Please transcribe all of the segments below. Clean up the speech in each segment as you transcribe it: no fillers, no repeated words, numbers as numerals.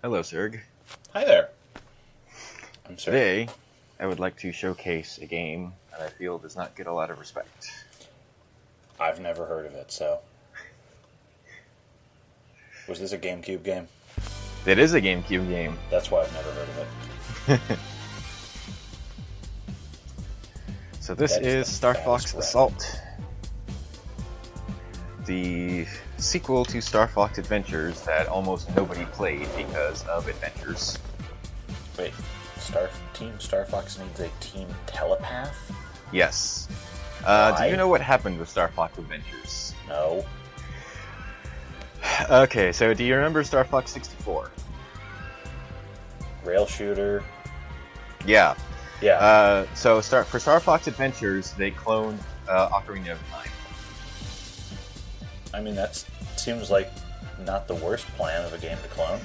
Hello, Serg. Hi there. I'm sorry. Today, I would like to showcase a game that I feel does not get a lot of respect. I've never heard of it, so. Was this a GameCube game? It is a GameCube game. That's why I've never heard of it. So this is Star Fox Assault. The sequel to Star Fox Adventures that almost nobody played because of Adventures. Wait, Team Star Fox needs a team telepath? Yes. Do you know what happened with Star Fox Adventures? No. Okay, so do you remember Star Fox 64? Rail shooter. Yeah. Yeah. For Star Fox Adventures, they cloned Ocarina of Time. I mean, that seems like not the worst plan of a game to clone.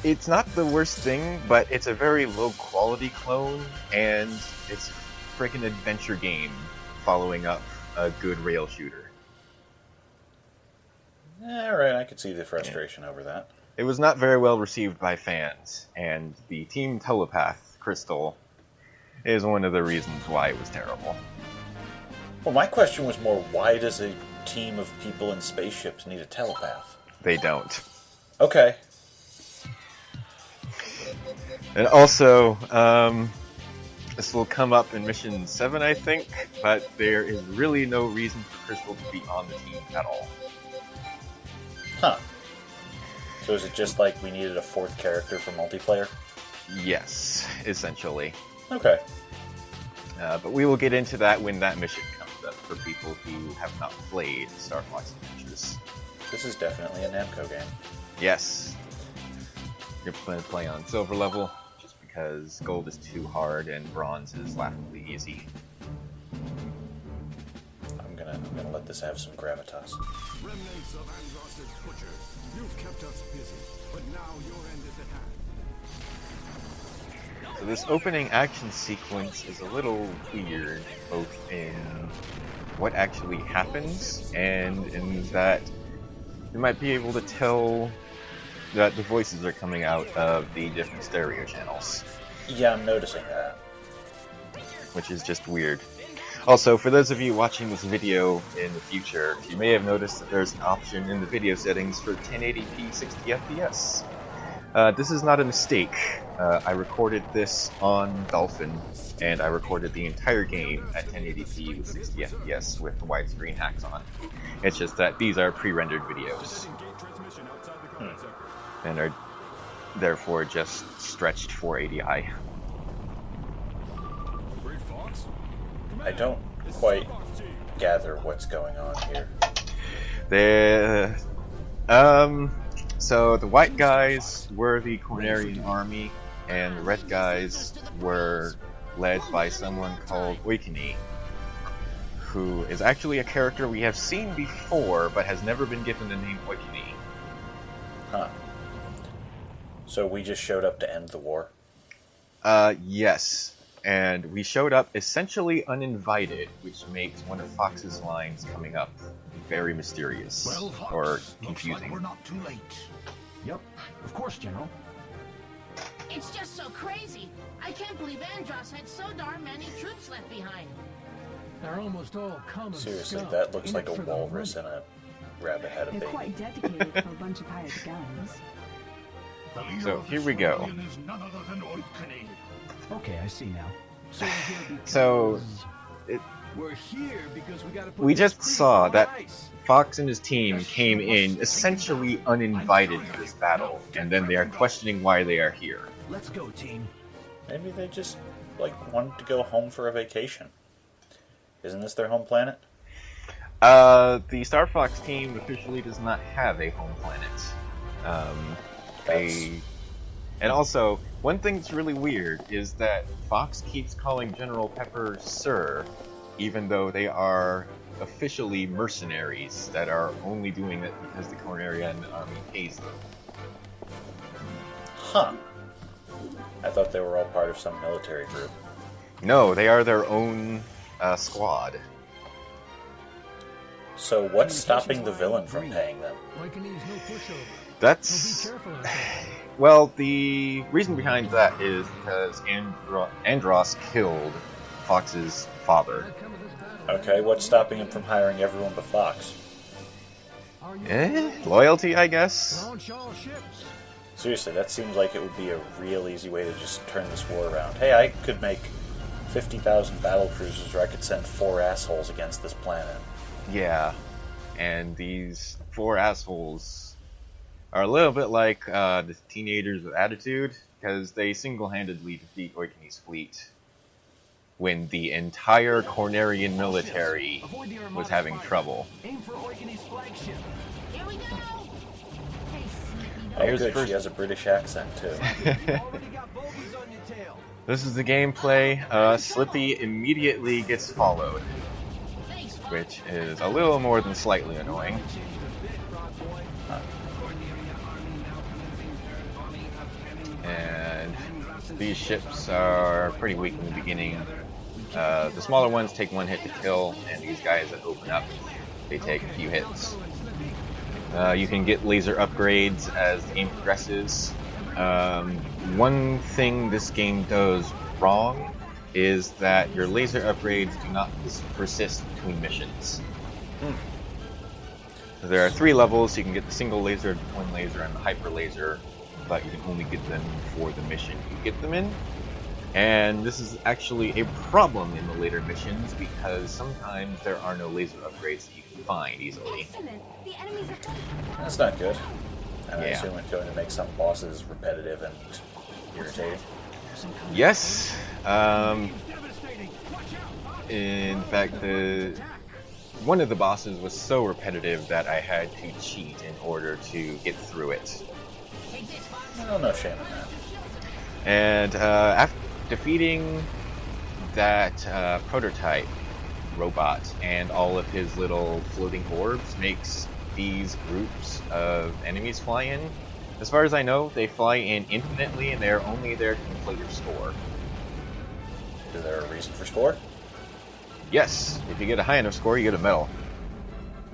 It's not the worst thing, but it's a very low quality clone, and it's a freaking adventure game following up a good rail shooter. Alright, I could see the frustration over that. It was not very well received by fans, and the Team Telepath Crystal is one of the reasons why it was terrible. Well, my question was more, why does a team of people in spaceships need a telepath? They don't. Okay. And also, this will come up in Mission 7, I think, but there is really no reason for Crystal to be on the team at all. Huh. So is it just like we needed a fourth character for multiplayer? Yes, essentially. Okay. But we will get into that when that mission comes up for people who have not played Star Fox Adventures. This is definitely a Namco game. Yes. You're going to play on silver level, just because gold is too hard and bronze is laughably easy. I'm gonna let this have some gravitas. Remnants of Andross's butchers. You've kept us busy, but now your end is at hand. So this opening action sequence is a little weird, both in what actually happens and in that you might be able to tell that the voices are coming out of the different stereo channels. Yeah, I'm noticing that. Which is just weird. Also, for those of you watching this video in the future, you may have noticed that there's an option in the video settings for 1080p 60 FPS. This is not a mistake. I recorded this on Dolphin, and I recorded the entire game at 1080p with 60 FPS with the widescreen hacks on. It's just that these are pre-rendered videos, and are therefore just stretched 480i. I don't quite gather what's going on here. So the white guys were the Cornerian army, and the red guys were led by someone called Oikini, who is actually a character we have seen before, but has never been given the name Oikini. Huh. So we just showed up to end the war? Yes. And we showed up essentially uninvited, which makes one of Fox's lines coming up very mysterious or confusing. Like we're not too late. Yep, of course, General. It's just so crazy. I can't believe Andross had so darn many troops left behind. They're almost all common Seriously, scum. that looks In like it a for the walrus money. and a rabbit had a They're baby. quite dedicated for a bunch of hired guns. The leader So, of here this we go. rebellion is none other than Oikini. Okay, I see now. So we're here because So, we're here because we gotta put we this just creep saw on that ice. Fox and his team came in essentially uninvited to this battle, and then they are questioning why they are here. Let's go, team. Maybe they just, wanted to go home for a vacation. Isn't this their home planet? The Star Fox team officially does not have a home planet. And also, one thing that's really weird is that Fox keeps calling General Pepper Sir, even though they are officially mercenaries that are only doing it because the Cornerian army pays them. Huh. I thought they were all part of some military group. No, they are their own squad. So what's stopping the villain from paying them? Like an ease, no pushover. That's... Well, be careful out there. Well, the reason behind that is because Andros killed Fox's father. Okay, what's stopping him from hiring everyone but Fox? Loyalty, I guess? Launch all ships. Seriously, that seems like it would be a real easy way to just turn this war around. Hey, I could make 50,000 battle cruisers, or I could send 4 assholes against this planet. Yeah. And these 4 assholes are a little bit like the teenagers with attitude, because they single-handedly defeat Oikini's fleet when the entire Cornerian military was having trouble. Aim for Oikini's flagship. Here we go. Hey, Snippy, Oh, Here's the good, first- she has a British accent, too. Already got bogeys on your tail. This is the gameplay. Slippy immediately gets followed, thanks, Fox. which is a little more than slightly annoying. And these ships are pretty weak in the beginning. The smaller ones take 1 hit to kill, and these guys that open up, they take a few hits. You can get laser upgrades as the game progresses. One thing this game does wrong is that your laser upgrades do not persist between missions. So there are 3 levels. You can get the single laser, the twin laser, and the hyper laser, but you can only get them for the mission you get them in. And this is actually a problem in the later missions because sometimes there are no laser upgrades that you can find easily. Excellent. The enemies are That's not good. And I Yeah. assume it's going to make some bosses repetitive and irritating. Yes. Devastating. Watch out. In fact, one of the bosses was so repetitive that I had to cheat in order to get through it. Take this, Fox. Oh, no shame in that. And after defeating that prototype robot and all of his little floating orbs makes these groups of enemies fly in. As far as I know, they fly in infinitely and they're only there to inflate your score. Is there a reason for score? Yes, if you get a high enough score, you get a medal.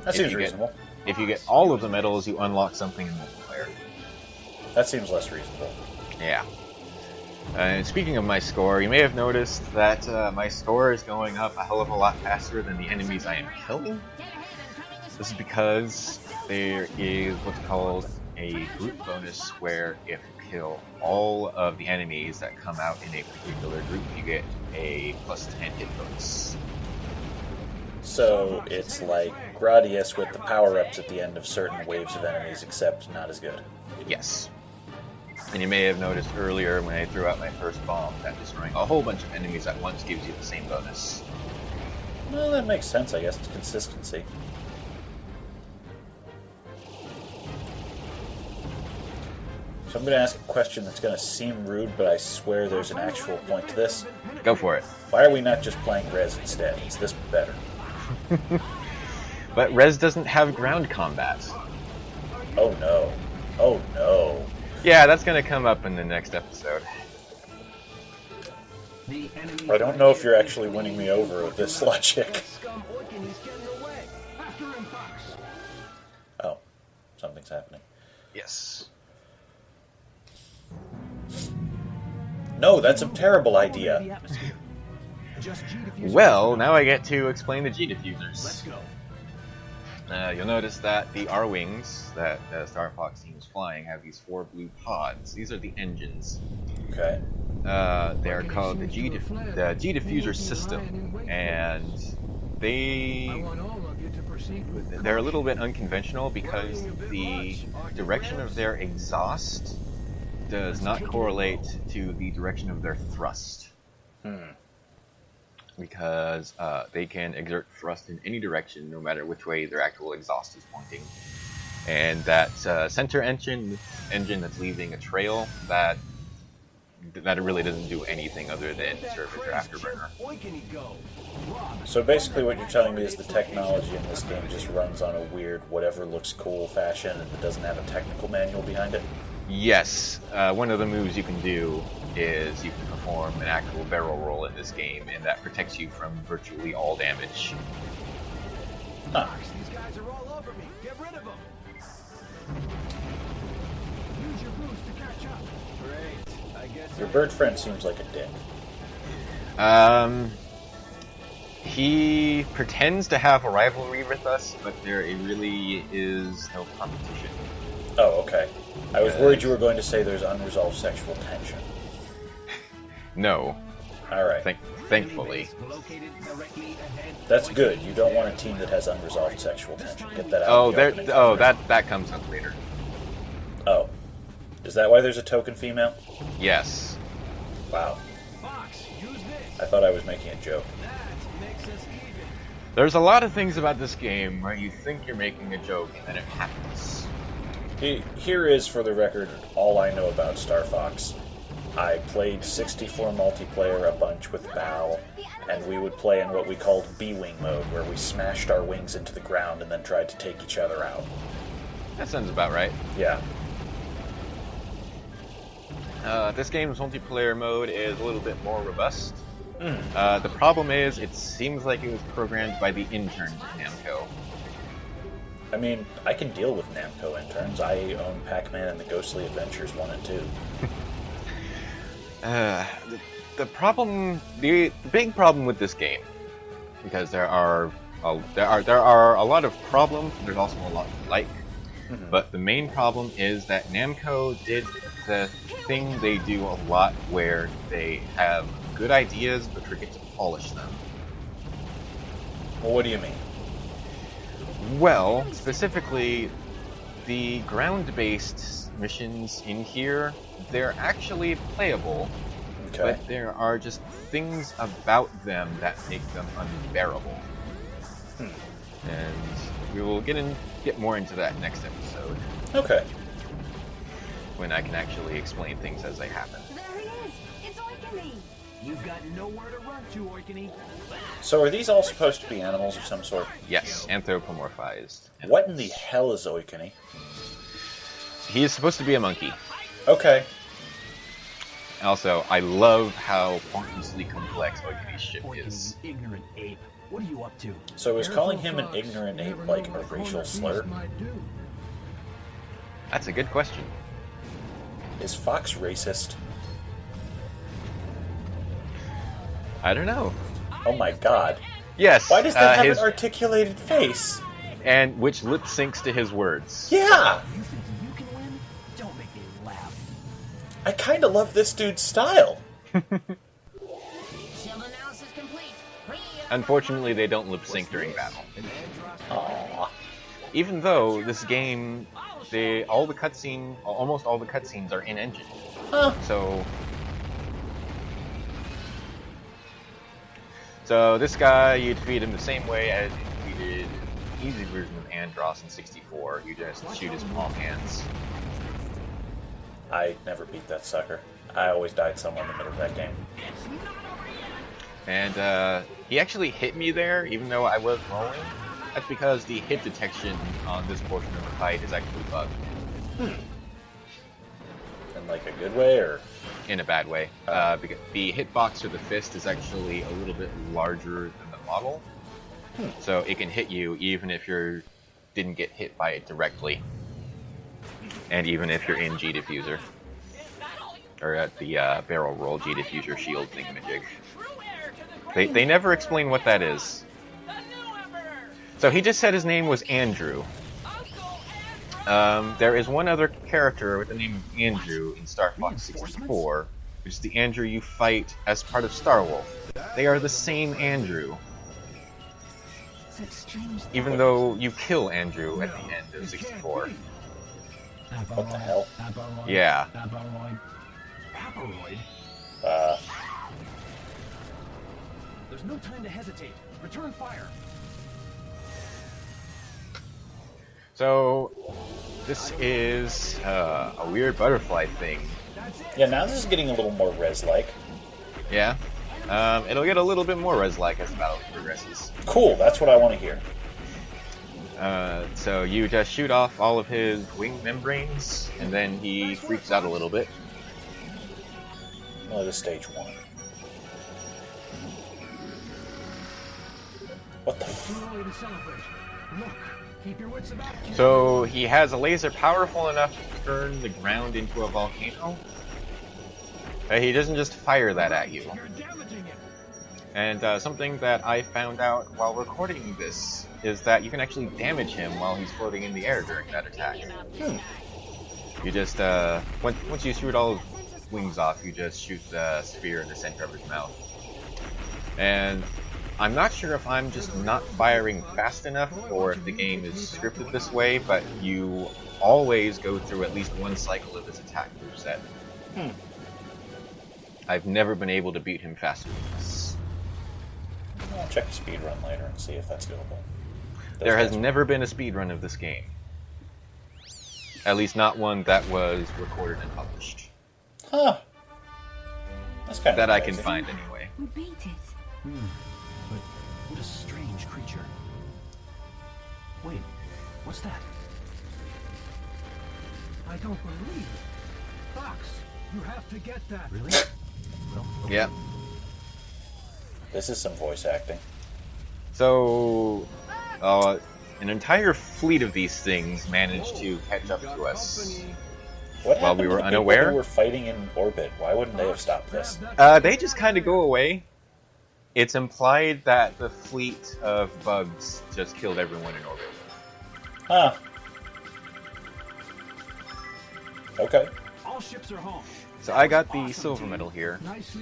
That If seems you get- reasonable. If you get all of the medals, you unlock something in multiplayer. That seems less reasonable. Yeah. And speaking of my score, you may have noticed that my score is going up a hell of a lot faster than the enemies I am killing. Get ahead and coming this This is way. because there is what's called a group bonus where if you kill all of the enemies that come out in a particular group, you get a +10 hit bonus. So it's like Gradius with the power-ups at the end of certain waves of enemies, except not as good. Yes. And you may have noticed earlier when I threw out my first bomb that destroying a whole bunch of enemies at once gives you the same bonus. Well, that makes sense, I guess. It's consistency. So I'm going to ask a question that's going to seem rude, but I swear there's an actual point to this. Go for it. Why are we not just playing Res instead? Is this better? But Res doesn't have ground combat. Oh no. Oh no. Yeah, that's gonna come up in the next episode. The enemy I don't know if you're actually winning me over with this logic. scum Oikini's getting away. After him, Fox. Oh, something's happening. Yes. No, that's a terrible The idea. atmosphere. Just G diffuser. Well, now I get to explain the G Let's diffusers. go. You'll notice that the R-Wings that Star Fox team is flying have these 4 blue pods. These are the engines. Okay. They're called the G diffuser system, and I they want all of you to proceed with they're a little bit unconventional because the direction of their exhaust does not correlate to the direction of their thrust. Because they can exert thrust in any direction, no matter which way their actual exhaust is pointing. And that center engine that's leaving a trail, that really doesn't do anything other than serve as your afterburner. Oikini go. Rock. So basically what you're telling me is the technology in this game just runs on a weird whatever looks cool fashion and it doesn't have a technical manual behind it? Yes, one of the moves you can do is you can perform an actual barrel roll in this game, and that protects you from virtually all damage. Huh. These guys are all over me. Get rid of them. Use your boost to catch up. Your bird friend seems like a dick. He pretends to have a rivalry with us, but there really is no competition. Oh, okay. I was worried you were going to say there's unresolved sexual tension. No, Alright. thankfully. That's good. You don't want a team that has unresolved sexual tension. Get that out. That comes up later. Oh. Is that why there's a token female? Yes. Wow. Fox, use this. I thought I was making a joke. That makes us even. There's a lot of things about this game where you think you're making a joke and then it happens. Here is, for the record, all I know about Star Fox. I played 64 multiplayer a bunch with Val, and we would play in what we called B-Wing mode, where we smashed our wings into the ground and then tried to take each other out. That sounds about right. Yeah. This game's multiplayer mode is a little bit more robust. The problem is, it seems like it was programmed by the interns at Namco. I mean, I can deal with Namco interns. I own Pac-Man and the Ghostly Adventures 1 and 2. The big problem with this game, because there are a lot of problems. There's also a lot to like, but the main problem is that Namco did the thing they do a lot, where they have good ideas but forget to polish them. Well, what do you mean? Well, specifically, the ground-based missions in here, they're actually playable, Okay. but there are just things about them that make them unbearable. And we will get more into that next episode, Okay. when I can actually explain things as they happen. There he is! It's Oikini! You've got nowhere to run to, Oikini. So are these all supposed to be animals of some sort? Yes, anthropomorphized. What in the hell is Oikini? He is supposed to be a monkey. Okay. Also, I love how pointlessly complex Oikini's ship is. Oikini, ignorant ape. What are you up to? So is calling him an Fox. ignorant You ape never like know a what racial corner slur? beast might do. That's a good question. Is Fox racist? I don't know. Oh my god. Yes. Why does that have his, an articulated face? and which lip syncs to his words? Yeah! You think you can win? Don't make me laugh. I kinda love this dude's style. Shield analysis complete. Unfortunately, they don't lip sync during battle. Aww. Even though this game, almost all the cutscenes are in engine. Huh. So this guy, you defeat him the same way as you defeated an easy version of Andross in 64. You just shoot his palm hands. I never beat that sucker. I always died somewhere in the middle of that game. And he actually hit me there, even though I was rolling. That's because the hit detection on this portion of the fight is actually bugged. In like a good way, or? In a bad way. Because the hitbox for the fist is actually a little bit larger than the model. So it can hit you even if you didn't get hit by it directly. And even if you're in G-Diffuser. Or at the barrel roll G-Diffuser shield thingamajig. They never explain what that is. So he just said his name was Andrew. There is one other character with the name of Andrew in Star Fox 64, which is the Andrew you fight as part of Star Wolf. They are the same Andrew, So strange. even though you kill Andrew at the end of 64. What the hell? Abaroid. Yeah. Abaroid. Abaroid? There's no time to hesitate. Return fire. So, this is a weird butterfly thing. Yeah, now this is getting a little more res-like. Yeah. It'll get a little bit more res-like as the battle progresses. Cool, that's what I want to hear. So you just shoot off all of his wing membranes, and then he freaks out a little bit. Well, this is stage 1. What the f- Too early to celebrate. Look, keep your wits about you. So he has a laser powerful enough to turn the ground into a volcano. He doesn't just fire that at you. You're damaging it. And something that I found out while recording this is that you can actually damage him while he's floating in the air during that attack. You just, once you shoot all his wings off, you just shoot the spear in the center of his mouth. And I'm not sure if I'm just not firing fast enough or if the game is scripted this way, but you always go through at least one cycle of his attack moveset. I've never been able to beat him faster than this. I'll check the speedrun later and see if that's doable. There has never been a speedrun of this game. At least not one that was recorded and published. Huh. That's kind of That I can find anyway. We beat it. But what a strange creature. Wait, what's that? I don't believe it. Fox, you have to get that. Really? Well, Yeah. This is some voice acting. So, an entire fleet of these things managed to catch up to us. What While happened we to were the people unaware? who were fighting in orbit? Why wouldn't they have stopped this? They just kind of go away. It's implied that the fleet of bugs just killed everyone in orbit. Huh. Okay. All ships are home. So I got the silver medal here.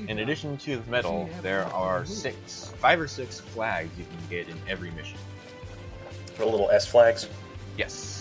In addition to the medal, there are 5 or 6 flags you can get in every mission. The little S flags. Yes.